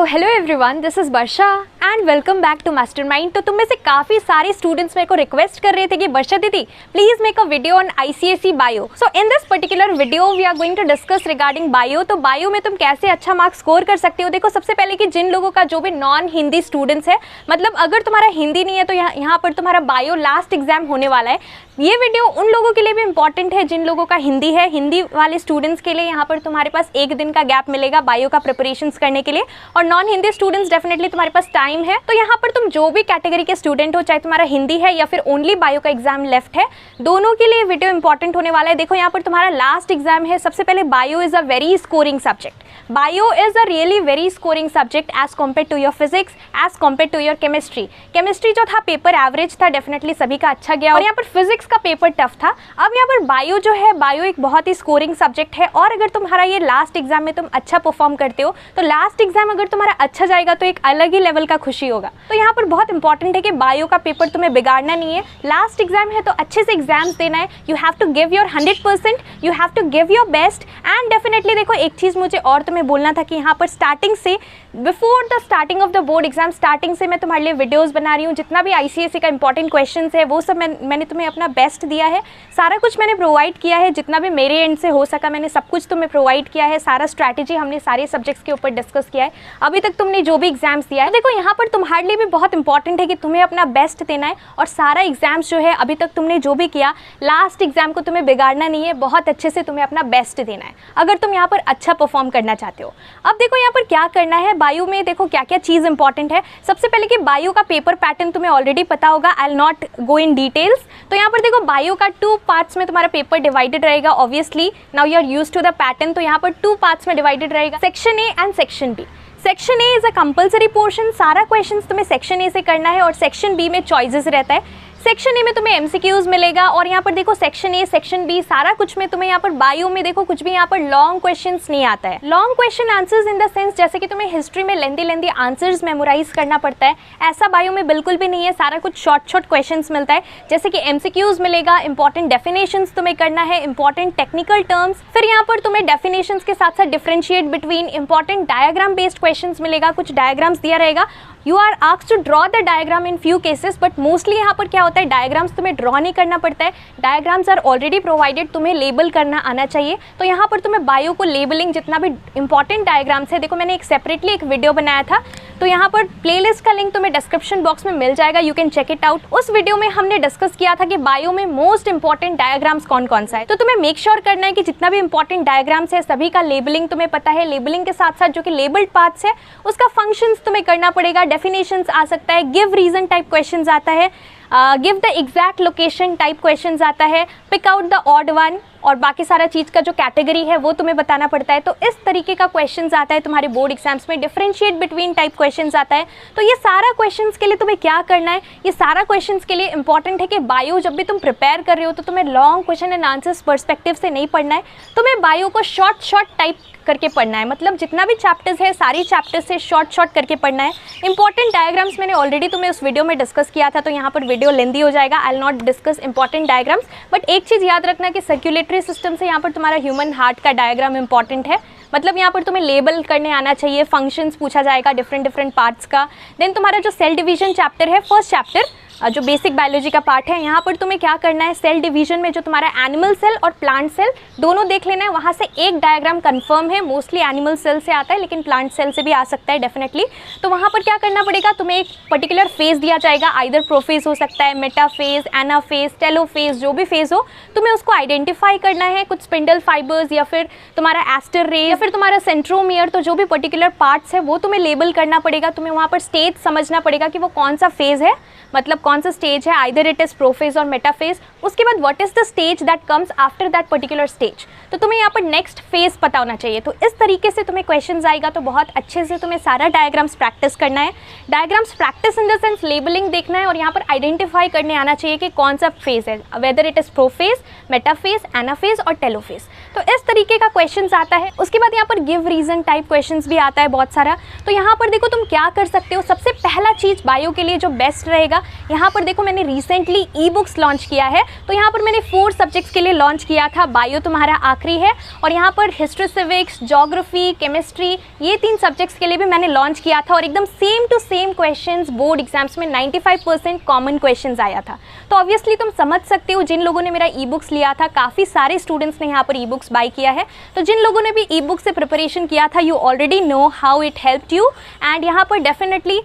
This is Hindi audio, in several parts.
Hello everyone, this is Varsha and welcome back to Mastermind. तो तुम में से काफ़ी सारे स्टूडेंट्स मेरे को रिक्वेस्ट कर रहे थे कि वर्षा दीदी please make a video on ICSE bio. So in this particular video we are going to discuss regarding bio. तो बायो में तुम कैसे अच्छा मार्क्स स्कोर कर सकते हो। देखो, सबसे पहले कि जिन लोगों का जो भी नॉन हिंदी स्टूडेंट्स है, मतलब अगर तुम्हारा हिंदी नहीं है तो यहाँ पर तुम्हारा बायो लास्ट एग्जाम होने वाला है। ये वीडियो उन लोगों के लिए भी इंपॉर्टेंट है जिन लोगों का हिंदी है। हिंदी वाले स्टूडेंट्स के लिए यहाँ पर तुम्हारे पास एक दिन का गैप मिलेगा बायो का प्रिपरेशंस करने के लिए, और नॉन हिंदी स्टूडेंट्स डेफिनेटली तुम्हारे पास टाइम है। तो यहाँ पर तुम जो भी कैटेगरी के स्टूडेंट हो, चाहे तुम्हारा हिंदी है या फिर ओनली बायो का एग्जाम लेफ्ट है, दोनों के लिए वीडियो इंपॉर्टेंट होने वाला है। देखो, यहाँ पर तुम्हारा लास्ट एग्जाम है। सबसे पहले bio is a very scoring subject. Bio is a really very scoring subject as compare to your physics, as compare to your chemistry. Chemistry जो था पेपर एवरेज था, डेफिनेटली सभी का अच्छा गया, और यहाँ पर फिजिक्स का पेपर टफ था। अब यहाँ पर बायो जो है, बायो एक बहुत ही स्कोरिंग सब्जेक्ट है, और अगर तुम्हारा ये लास्ट एग्जाम में तुम अच्छा परफॉर्म करते हो तो लास्ट एग्जाम अगर तुम्हारा अच्छा जाएगा तो एक अलग ही लेवल का खुशी होगा। तो यहाँ पर बहुत इंपॉर्टेंट है कि बायो का पेपर तुम्हें बिगाड़ना नहीं है। लास्ट एग्जाम है तो अच्छे से एग्जाम्स देना है। You have to give your 100%, you have to give your best. And definitely देखो, एक चीज़ मुझे और तुम्हें बोलना था कि यहाँ पर स्टार्टिंग से, before the starting of the board exam, starting से मैं तुम्हारे लिए वीडियोस बना रही हूँ। जितना भी ICSE का इंपॉर्टेंट क्वेश्चन है वो सब मैंने तुम्हें अपना बेस्ट दिया है। सारा कुछ मैंने प्रोवाइड किया है, जितना भी मेरे एंड से हो सका मैंने सब कुछ तुम्हें प्रोवाइड किया है। सारा स्ट्रैटेजी हमने सारे सब्जेक्ट्स के ऊपर डिस्कस किया है। अभी तक तुमने जो भी एग्जाम्स दिया है, देखो यहाँ पर तुम्हारे लिए भी बहुत इंपॉर्टेंट है कि तुम्हें अपना बेस्ट देना है, और सारा एग्जाम्स जो है अभी तक तुमने जो भी किया, लास्ट एग्जाम को तुम्हें बिगाड़ना नहीं है। बहुत अच्छे से तुम्हें अपना बेस्ट देना है अगर तुम यहाँ पर अच्छा परफॉर्म करना चाहते हो। अब देखो यहाँ पर क्या करना है बायो में, देखो क्या क्या चीज़ इंपॉर्टेंट है। सबसे पहले कि बायो का पेपर पैटर्न तुम्हें ऑलरेडी पता होगा, I will not go in details. तो यहाँ पर देखो, बायो का 2 पार्ट्स में तुम्हारा पेपर डिवाइडेड रहेगा। Obviously now you are used to the pattern. तो यहाँ पर 2 पार्ट्स में डिवाइडेड रहेगा, section A and section B. Section A is a compulsory portion, सारा क्वेश्चंस तुम्हें सेक्शन ए से करना है, और सेक्शन बी में चॉइसेस रहता है। सेक्शन ए में तुम्हें MCQs मिलेगा, और यहाँ पर देखो सेक्शन ए, सेक्शन बी, सारा कुछ में तुम्हें यहाँ पर बायो में देखो कुछ भी यहाँ पर लॉन्ग क्वेश्चंस नहीं आता है। Long question answers in the sense जैसे कि तुम्हें हिस्ट्री में लेंदी आंसर्स मेमोराइज करना पड़ता है, ऐसा बायो में बिल्कुल भी नहीं है। सारा कुछ शॉर्ट क्वेश्चंस मिलता है, जैसे कि MCQs मिलेगा, इंपॉर्टेंट डेफिनेशंस तुम्हें करना है, इंपॉर्टेंट टेक्निकल टर्म्स, फिर यहाँ पर तुम्हें डेफिनेशंस के साथ साथ differentiate between, important diagram based questions मिलेगा। कुछ डायग्राम्स दिया रहेगा, you are asked to draw the diagram in few cases, but mostly यहाँ पर क्या होता है, डायग्राम्स तुम्हें ड्रॉ नहीं करना पड़ता है। डायग्राम्स आर ऑलरेडी प्रोवाइडेड, तुम्हें लेबल करना आना चाहिए। तो यहाँ पर तुम्हें बायो को लेबलिंग, जितना भी इंपॉर्टेंट डायग्राम्स है, देखो मैंने एक सेपरेटली एक वीडियो बनाया था, तो यहाँ पर प्लेलिस्ट का लिंक तुम्हें डिस्क्रिप्शन बॉक्स में मिल जाएगा, you can check it out. उस वीडियो में हमने डिस्कस किया था कि बायो में मोस्ट इंपॉर्टेंट डायग्राम्स कौन कौन सा है। तो तुम्हें मेक श्योर करना है कि जितना भी इंपॉर्टेंट डायग्राम्स है सभी का लेबलिंग तुम्हें पता है। लेबलिंग के साथ साथ जो कि लेबल्ड पार्ट्स है उसका फंक्शंस तुम्हें करना पड़ेगा। डेफिनेशंस आ सकता है, गिव रीजन टाइप क्वेश्चंस आता है, give the exact location type questions आता है, pick out the odd one, और बाकी सारा चीज़ का जो कैटेगरी है वो तुम्हें बताना पड़ता है। तो इस तरीके का क्वेश्चंस आता है तुम्हारे बोर्ड एग्जाम्स में। डिफरेंशिएट बिटवीन टाइप क्वेश्चंस आता है। तो ये सारा क्वेश्चंस के लिए तुम्हें क्या करना है, ये सारा क्वेश्चंस के लिए इंपॉर्टेंट है कि बायो जब भी तुम प्रिपेयर कर रहे हो तो तुम्हें long question and answers perspective से नहीं पढ़ना है, तुम्हें बायो को शॉर्ट टाइप करके पढ़ना है। मतलब जितना भी चैप्टर्स है सारी चैप्टर्स से शॉर्ट करके पढ़ना है। इंपॉर्टेंट डायग्राम्स मैंने ऑलरेडी तुम्हें उस वीडियो में डिस्कस किया था, तो यहाँ पर वीडियो लेंदी हो जाएगा, I will not discuss important diagrams. But एक चीज़ याद रखना कि सर्कुलेटरी सिस्टम से यहाँ पर तुम्हारा ह्यूमन हार्ट का डायग्राम इंपॉर्टेंट है। मतलब यहाँ पर तुम्हें लेबल करने आना चाहिए, फंक्शंस पूछा जाएगा डिफरेंट पार्ट्स का। देन तुम्हारा जो सेल डिवीजन चैप्टर है, फर्स्ट चैप्टर जो बेसिक बायोलॉजी का पार्ट है, यहाँ पर तुम्हें क्या करना है, सेल डिवीजन में जो तुम्हारा एनिमल सेल और प्लांट सेल दोनों देख लेना है। वहाँ से एक डायग्राम कंफर्म है, मोस्टली एनिमल सेल से आता है लेकिन प्लांट सेल से भी आ सकता है डेफिनेटली। तो वहाँ पर क्या करना पड़ेगा, तुम्हें एक पर्टिकुलर फेज दिया जाएगा, आइदर प्रोफेज हो सकता है, मेटाफेज, एनाफेज, टेलोफेज, जो भी फेज हो तुम्हें उसको आइडेंटिफाई करना है। कुछ स्पिंडल फाइबर्स या फिर तुम्हारा एस्टर रे या फिर तुम्हारा सेंट्रोमियर, तो जो भी पर्टिकुलर पार्ट्स है वो तुम्हें लेबल करना पड़ेगा। तुम्हें वहाँ पर स्टेज समझना पड़ेगा कि वो कौन सा फेज है, मतलब कौन सा स्टेज है, आइदर इट इज प्रोफेज और मेटाफेज। उसके बाद what is the stage that comes after that particular stage, तो तुम्हें यहाँ पर नेक्स्ट फेज पता होना चाहिए। तो इस तरीके से तुम्हें क्वेश्चंस आएगा, तो बहुत अच्छे से तुम्हें सारा डायग्राम्स प्रैक्टिस करना है। Diagrams practice in the sense labelling देखना है, और यहाँ पर आइडेंटिफाई करने आना चाहिए कि कौन सा फेज है, whether it is prophase, metaphase, anaphase और टेलोफेज। तो इस तरीके का क्वेश्चंस आता है। उसके बाद यहाँ पर गिव रीजन टाइप क्वेश्चंस भी आता है बहुत सारा। तो यहाँ पर देखो तुम क्या कर सकते हो। सबसे पहला चीज़ बायो के लिए जो बेस्ट रहेगा, यहाँ पर देखो मैंने रिसेंटली ई बुक्स लॉन्च किया है। तो यहाँ पर मैंने 4 सब्जेक्ट्स के लिए लॉन्च किया था, बायो तुम्हारा आखिरी है, और यहाँ पर हिस्ट्री, सिविक्स, ज्योग्राफी, केमिस्ट्री, ये 3 सब्जेक्ट्स के लिए भी मैंने लॉन्च किया था। और एकदम same to same questions board exams में 95% कॉमन क्वेश्चंस आया था। तो ऑब्वियसली तुम समझ सकते हो, जिन लोगों ने मेरा ई बुक्स लिया था, काफ़ी सारे स्टूडेंट्स ने यहाँ पर ई बुक्स बाय किया है। तो जिन लोगों ने भी ई बुक से प्रिपरेशन किया था, you already know how it helped you. And यहाँ पर डेफिनेटली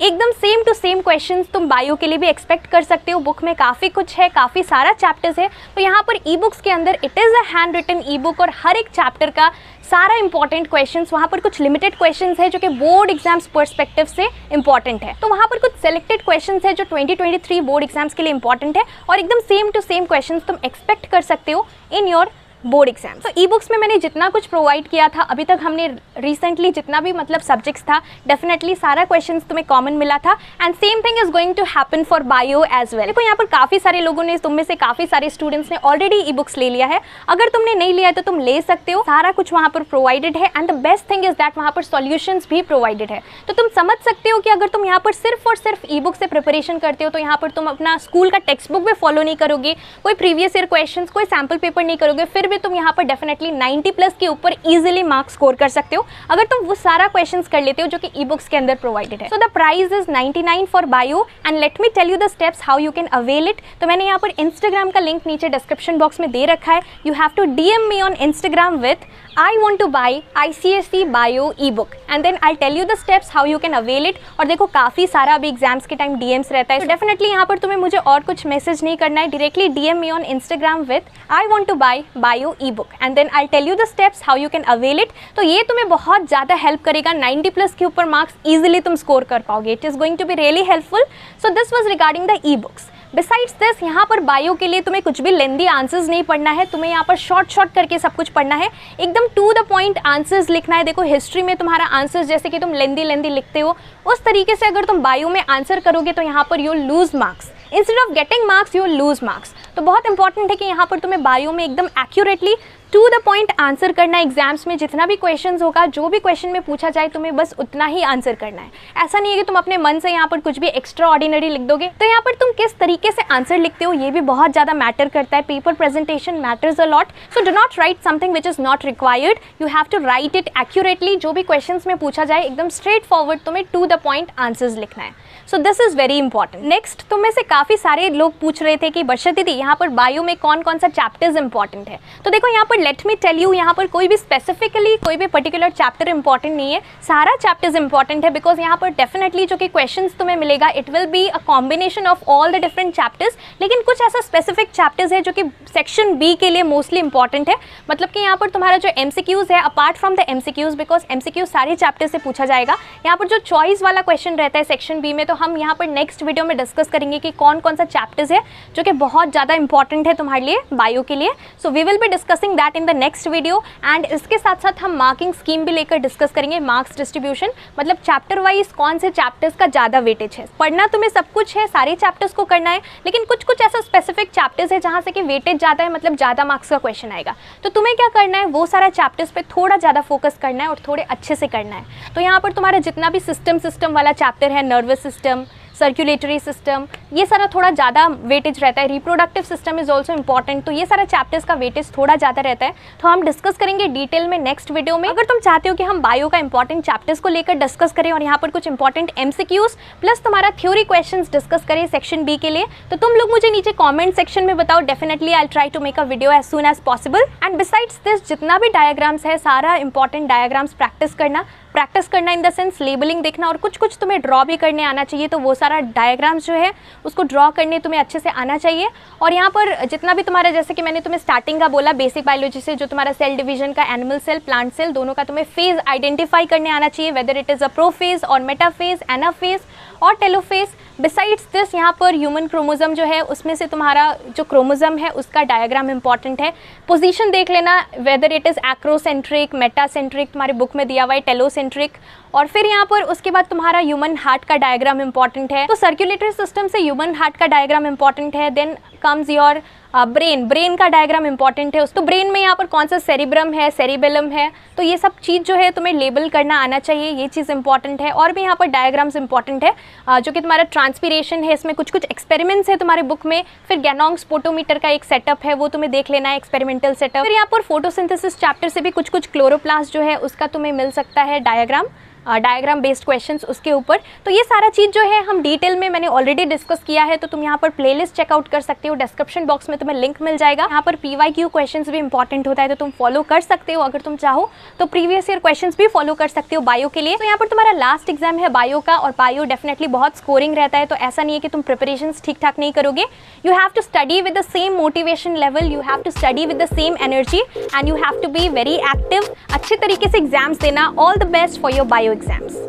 एकदम सेम टू सेम क्वेश्चंस तुम बायो के लिए भी एक्सपेक्ट कर सकते हो। बुक में काफ़ी कुछ है, काफ़ी सारा चैप्टर्स है। तो यहाँ पर ई बुक्स के अंदर it is a handwritten e book, और हर एक चैप्टर का सारा इंपॉर्टेंट क्वेश्चंस, वहाँ पर कुछ लिमिटेड क्वेश्चंस है जो कि बोर्ड एग्जाम्स पर्सपेक्टिव से इंपॉर्टेंट है। तो वहाँ पर कुछ सेलेक्टेड क्वेश्चंस है जो 2023 बोर्ड एग्जाम्स के लिए इंपॉर्टेंट है, और एकदम सेम टू सेम क्वेश्चंस तुम एक्सपेक्ट कर सकते हो इन योर बोर्ड एग्जाम। तो ई बुक्स में मैंने जितना कुछ प्रोवाइड किया था अभी तक, हमने रिसेंटली जितना भी मतलब सब्जेक्ट्स था, डेफिनेटली सारा क्वेश्चंस तुम्हें कॉमन मिला था। And same thing is going to happen for bio as well. देखो यहाँ पर काफ़ी सारे लोगों ने, तुम में से काफ़ी सारे स्टूडेंट्स ने ऑलरेडी ई बुक्स ले लिया है। अगर तुमने नहीं लिया है तो तुम ले सकते हो, सारा कुछ वहाँ पर प्रोवाइडेड है। And the best thing is that वहाँ पर सॉल्यूशंस भी प्रोवाइडेड है। तो तुम समझ सकते हो कि अगर तुम यहाँ पर सिर्फ और सिर्फ ई बुक से प्रिपरेशन करते हो तो यहाँ पर तुम अपना स्कूल का टेक्स्ट बुक भी फॉलो नहीं करोगे, कोई प्रीवियस ईयर क्वेश्चंस, कोई सैम्पल पेपर नहीं करोगे, फिर भी तुम यहाँ पर डेफिनेटली 90+ के ऊपर इजीली मार्क्स स्कोर कर सकते हो अगर तुम वो सारा क्वेश्चंस कर लेते हो जो कि ई बुक्स के अंदर प्रोवाइडेड है। So the price is 99 for bio. And let me tell you the steps how you can avail it. तो मैंने यहाँ पर इंस्टाग्राम का लिंक नीचे डिस्क्रिप्शन बॉक्स में दे रखा है। You have to DM me on Instagram with I want to buy ICSE Bio e-book and then I'll tell you the steps how you can avail it। और देखो काफ़ी सारा अभी एग्जाम्स के टाइम DMs रहता है, तो डेफिनेटली यहाँ पर तुम्हें मुझे और कुछ मैसेज नहीं करना है, directly DM me on Instagram with I want to buy Bio e-book and then I'll tell you the steps how you can avail it। तो ये तुम्हें बहुत ज़्यादा हेल्प करेगा, 90+ के ऊपर मार्क्स ईजिली तुम स्कोर कर पाओगे। It is going to be really helpful. So this was regarding the e books. Besides this, यहाँ पर बायो के लिए तुम्हें कुछ भी लेंदी आंसर्स नहीं पढ़ना है, तुम्हें यहाँ पर शॉर्ट करके सब कुछ पढ़ना है, एकदम टू द पॉइंट आंसर्स लिखना है। देखो हिस्ट्री में तुम्हारा आंसर्स जैसे कि तुम लेंदी लिखते हो, उस तरीके से अगर तुम बायो में आंसर करोगे तो यहाँ पर you lose marks, instead of getting marks you lose marks. तो बहुत इंपॉर्टेंट है कि यहाँ पर तुम्हें बायो में एकदम accurately to the point answer करना है। एग्जाम्स में जितना भी क्वेश्चंस होगा, जो भी क्वेश्चन में पूछा जाए, तुम्हें बस उतना ही आंसर करना है। ऐसा नहीं है कि तुम अपने मन से यहाँ पर कुछ भी एक्स्ट्रा ऑर्डिनरी लिख दोगे। तो यहाँ पर तुम किस तरीके से आंसर लिखते हो ये भी बहुत ज़्यादा मैटर करता है। Paper presentation matters a lot. So do not write something which is not required, you have to write it accurately. जो भी क्वेश्चन में पूछा जाए एकदम स्ट्रेट फॉरवर्ड तुम्हें टू द पॉइंट आंसर्स लिखना है। So this is very important. Next, तुम में से काफ़ी सारे लोग पूछ रहे थे कि वर्षा दीदी यहाँ पर बायो में कौन कौन सा चैप्टर्स इंपॉर्टेंट है। तो देखो यहाँ पर लेट मी टेल यू, यहाँ पर कोई भी स्पेसिफिकली कोई भी पर्टिकुलर चैप्टर इंपॉर्टेंट नहीं है, सारा चैप्टर्स इंपॉर्टेंट है। बिकॉज यहाँ पर डेफिनेटली जो कि क्वेश्चंस तुम्हें मिलेगा it will be a combination of all the different chapters, लेकिन कुछ ऐसा स्पेसिफिक चैप्टर्स है जो कि सेक्शन बी के लिए मोस्टली इंपॉर्टेंट है। मतलब कि यहाँ पर तुम्हारा जो MCQs है, apart from the MCQs, because MCQ सारे चैप्टर से पूछा जाएगा, यहाँ पर जो चॉइस वाला क्वेश्चन रहता है सेक्शन बी में, तो हम यहाँ पर नेक्स्ट वीडियो में डिस्कस करेंगे कि कौन कौन सा चैप्टर्स है जो कि बहुत ज़्यादा इंपॉर्टेंट है तुम्हारे लिए बायो के लिए। So we will be discussing that in the next video. And इसके साथ साथ हम मार्किंग स्कीम भी लेकर डिस्कस करेंगे, मार्क्स डिस्ट्रीब्यूशन, मतलब चैप्टर वाइज कौन से चैप्टर्स का ज़्यादा वेटेज है। पढ़ना तुम्हें सब कुछ है, सारे चैप्टर्स को करना है, लेकिन कुछ कुछ ऐसा स्पेसिफिक चैप्टर्स है जहाँ से कि वेटेज ज़्यादा है, मतलब ज़्यादा मार्क्स का क्वेश्चन आएगा। तो तुम्हें क्या करना है, वो सारा चैप्टर्स पे थोड़ा ज़्यादा फोकस करना है और थोड़े अच्छे से करना है। तो यहाँ पर तुम्हारा जितना भी सिस्टम वाला चैप्टर है, नर्वस सिस्टम, सर्कुलेटरी सिस्टम, ये सारा थोड़ा ज़्यादा वेटेज रहता है। Reproductive system is also important, तो ये सारा चैप्टर्स का वेटेज थोड़ा ज़्यादा रहता है। तो हम डिस्कस करेंगे डिटेल में नेक्स्ट वीडियो में। अगर तुम चाहते हो कि हम बायो का इंपॉर्टेंट चैप्टर्स को लेकर डिस्कस करें और यहाँ पर कुछ इंपॉर्टेंट MCQs प्लस तुम्हारा थ्योरी क्वेश्चंस डिस्कस करें सेक्शन बी के लिए, तो तुम लोग मुझे नीचे कॉमेंट सेक्शन में बताओ। Definitely I try to make a video as soon as possible. And besides this, जितना भी डायग्राम्स है, सारा इंपॉर्टेंट डायग्राम्स प्रैक्टिस करना इन द सेंस लेबलिंग देखना, और कुछ कुछ तुम्हें ड्रॉ भी करने आना चाहिए। तो वो सारा डायग्राम्स जो है उसको ड्रॉ करने तुम्हें अच्छे से आना चाहिए। और यहाँ पर जितना भी तुम्हारा, जैसे कि मैंने तुम्हें स्टार्टिंग का बोला, बेसिक बायोलॉजी से जो तुम्हारा सेल डिवीजन का, एनिमल सेल, प्लांट सेल, दोनों का तुम्हें फेज आइडेंटिफाई करने आना चाहिए, whether it is a prophase और मेटाफेज, एनाफेज और टेलोफेज। बिसाइड्स दिस, यहाँ पर ह्यूमन क्रोमोसोम जो है उसमें से तुम्हारा जो क्रोमोसोम है उसका डायग्राम इंपॉर्टेंट है। पोजीशन देख लेना, whether it is acrocentric, metacentric, तुम्हारी बुक में दिया हुआ है टेलोसेंट्रिक। और फिर यहाँ पर उसके बाद तुम्हारा ह्यूमन हार्ट का डायग्राम इंपॉर्टेंट है। तो सर्कुलेटरी सिस्टम से ह्यूमन हार्ट का डायग्राम इंपॉर्टेंट है। देन कम्स योर ब्रेन का डायग्राम इंपॉर्टेंट है। तो ब्रेन में यहाँ पर कौन सा सेरिब्रम है, सेरिबेलम है, तो ये सब चीज़ जो है तुम्हें लेबल करना आना चाहिए, ये चीज़ इंपॉर्टेंट है। और भी यहाँ पर डायग्राम्स इंपॉर्टेंट है, जो कि तुम्हारा ट्रांसपीरेशन है, इसमें कुछ कुछ एक्सपेरिमेंट्स है तुम्हारे बुक में। फिर गैनोंग स्पोटोमीटर का एक सेटअप है, वो तुम्हें देख लेना है, एक्सपेरिमेंटल सेटअप। फिर यहाँ पर फोटोसिंथेसिस चैप्टर से भी कुछ कुछ क्लोरोप्लास्ट जो है उसका तुम्हें मिल सकता है डायग्राम बेस्ड क्वेश्चंस उसके ऊपर। तो ये सारा चीज़ जो है हम डिटेल में मैंने ऑलरेडी डिस्कस किया है, तो तुम यहाँ पर प्लेलिस्ट चेकआउट कर सकते हो, डिस्क्रिप्शन बॉक्स में तुम्हें लिंक मिल जाएगा। यहाँ पर PYQ क्वेश्चंस भी इंपॉर्टेंट होता है, तो तुम फॉलो कर सकते हो। अगर तुम चाहो तो प्रीवियस ईयर क्वेश्चंस भी फॉलो कर सकते हो बायो के लिए। तो यहाँ पर तुम्हारा लास्ट एग्जाम है बायो का, और बायो डेफिनेटली बहुत स्कोरिंग रहता है, तो ऐसा नहीं है कि तुम प्रिपरेशन ठीक ठाक नहीं करोगे। You have to study with the same motivation level, you have to study with the same energy, and you have to be very active. अच्छे तरीके से एग्जाम्स देना। All the best for your bio exams.